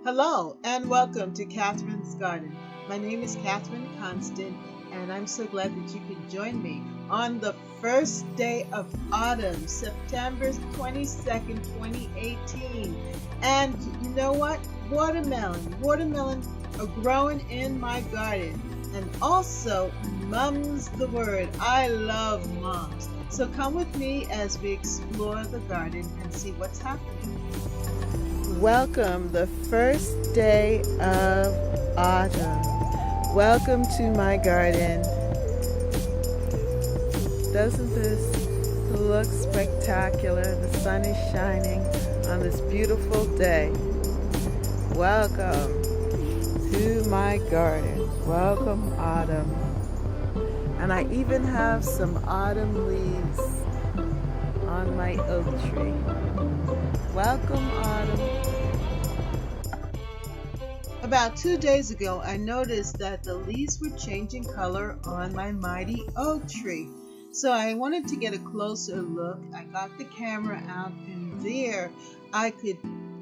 Hello and welcome to Catherine's Garden. My name is Catherine Constant and I'm so glad that you could join me on the first day of autumn, September 22nd, 2018. And you know what? Watermelon are growing in my garden. And also, mum's the word. I love mums. So come with me as we explore the garden and see what's happening. Welcome, the first day of autumn. Welcome to my garden. Doesn't this look spectacular? The sun is shining on this beautiful day. Welcome to my garden. Welcome, autumn. And I even have some autumn leaves on my oak tree. Welcome, autumn. About 2 days ago, I noticed that the leaves were changing color on my mighty oak tree. So I wanted to get a closer look. I got the camera out, and there I could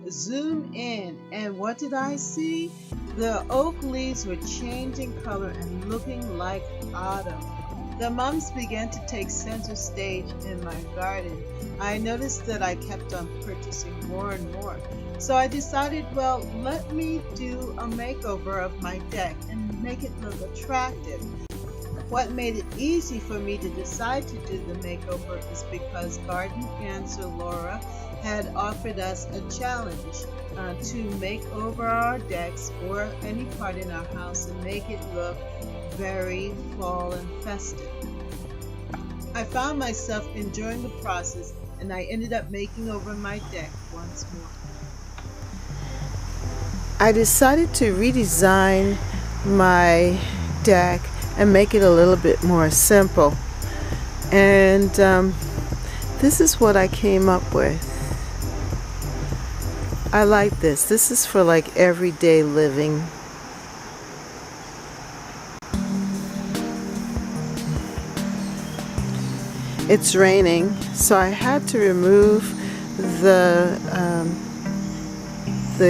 zoom in. And what did I see? The oak leaves were changing color and looking like autumn. The mums began to take center stage in my garden. I noticed that I kept on purchasing more and more. So I decided, well, let me do a makeover of my deck and make it look attractive. What made it easy for me to decide to do the makeover is because Garden Cancer Laura had offered us a challenge to make over our decks or any part in our house and make it look very fall and festive. I found myself enjoying the process, and I ended up making over my deck once more. I decided to redesign my deck and make it a little bit more simple. And this is what I came up with. I like this. This is for like everyday living. It's raining, so I had to remove the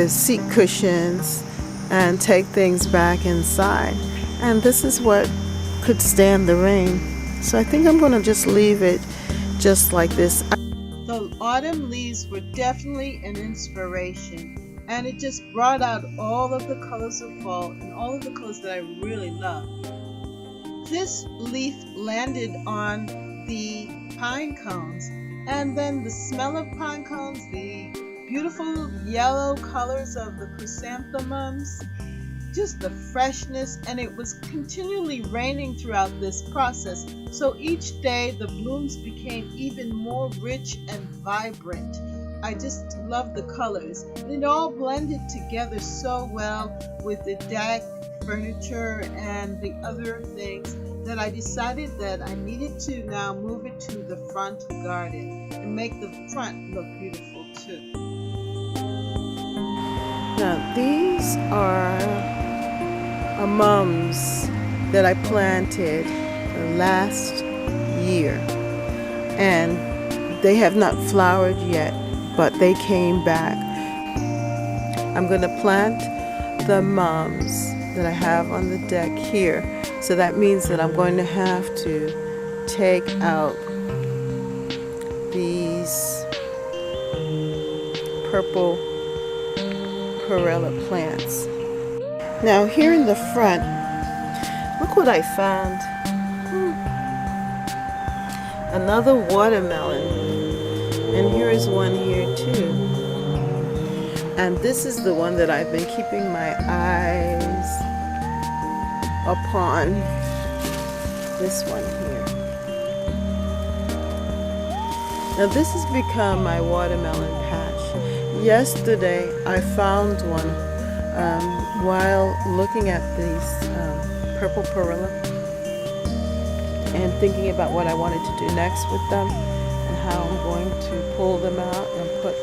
seat cushions and take things back inside. And this is what could stand the rain. So I think I'm going to just leave it just like this. The autumn leaves were definitely an inspiration, and it just brought out all of the colors of fall and all of the colors that I really love. This leaf landed on the pine cones, and then the smell of pine cones, the beautiful yellow colors of the chrysanthemums, just the freshness, and it was continually raining throughout this process. So each day the blooms became even more rich and vibrant. I just love the colors. It all blended together so well with the deck, furniture, and the other things that I decided that I needed to now move it to the front garden and make the front look beautiful too. Now these are mums that I planted last year, and they have not flowered yet, but they came back. I'm going to plant the mums that I have on the deck here. So that means that I'm going to have to take out these purple perilla plants. Now here in the front, look what I found. Another watermelon. And here is one here too. And this is the one that I've been keeping my eyes upon, this one here. Now this has become my watermelon patch. Yesterday I found one while looking at these purple perilla and thinking about what I wanted to do next with them and how I'm going to pull them out and put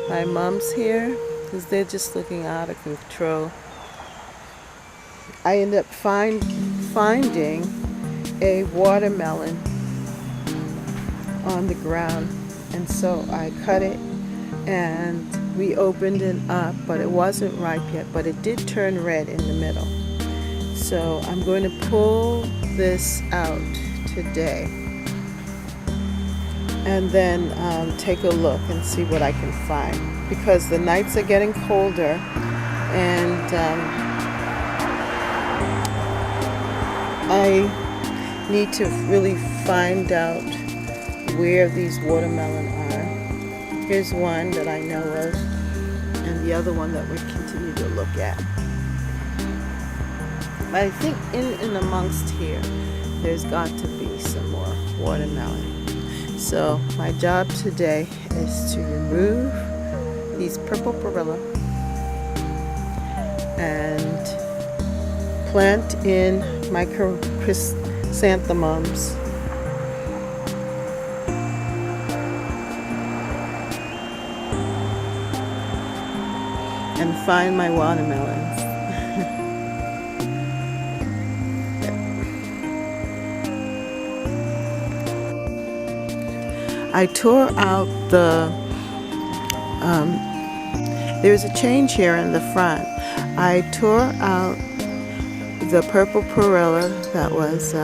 my mums here, because they're just looking out of control. I ended up finding a watermelon on the ground, and so I cut it and we opened it up, but it wasn't ripe yet, but it did turn red in the middle. So I'm going to pull this out today and then take a look and see what I can find, because the nights are getting colder, and I need to really find out where these watermelon are. Here's one that I know of, and the other one that we continue to look at. But I think in amongst here, there's got to be some more watermelon. So my job today is to remove these purple perilla and plant in my chrysanthemums. And find my watermelons. I tore out the, there's a change here in the front. I tore out the purple perilla that was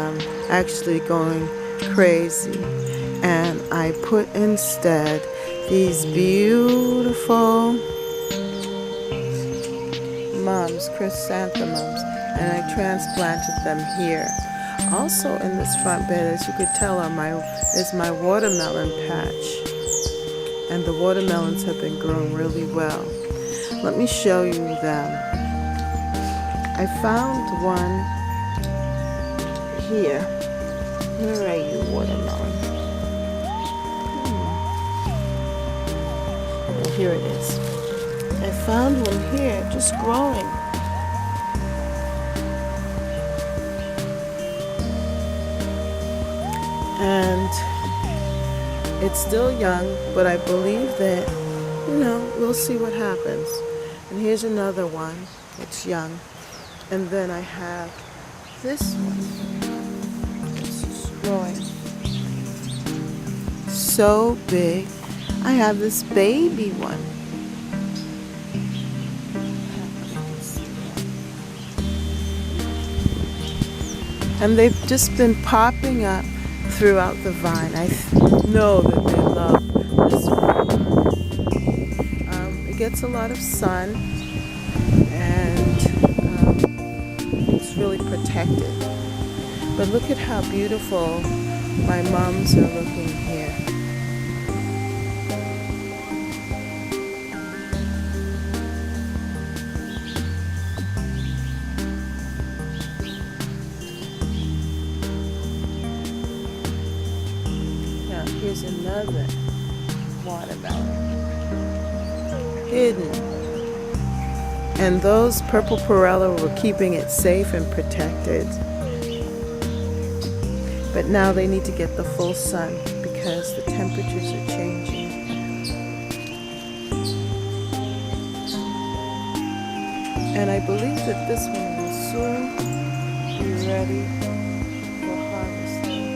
actually going crazy, and I put instead these beautiful chrysanthemums, and I transplanted them here. Also in this front bed, as you could tell, is my watermelon patch, and the watermelons have been growing really well. Let me show you them. I found one here. Where are you, watermelon? Oh, here it is. I found one here, just growing. And it's still young, but I believe that, we'll see what happens. And here's another one. It's young. And then I have this one. It's just growing so big. I have this baby one. And they've just been popping up throughout the vine. I know that they love this vine. It gets a lot of sun, and it's really protected. But look at how beautiful my mums are looking here. Here's another watermelon hidden, and those purple perilla were keeping it safe and protected, but now they need to get the full sun because the temperatures are changing. And I believe that this one will soon be ready for harvesting.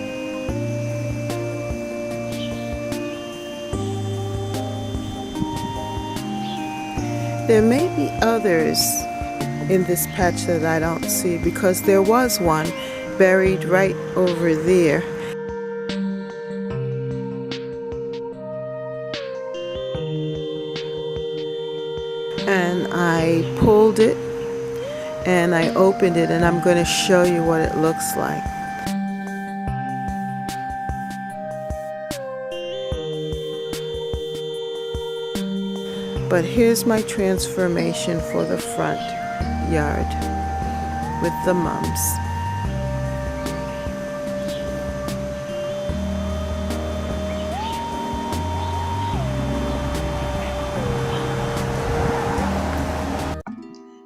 There may be others in this patch that I don't see, because there was one buried right over there. And I pulled it and I opened it, and I'm going to show you what it looks like. But here's my transformation for the front yard with the mums.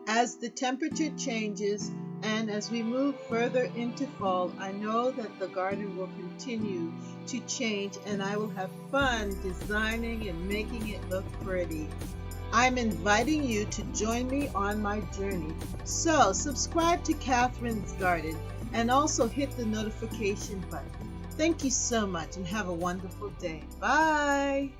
As the temperature changes and as we move further into fall, I know that the garden will continue to change, and I will have fun designing and making it look pretty. I'm inviting you to join me on my journey. So subscribe to Catherine's Garden and also hit the notification button. Thank you so much and have a wonderful day. Bye.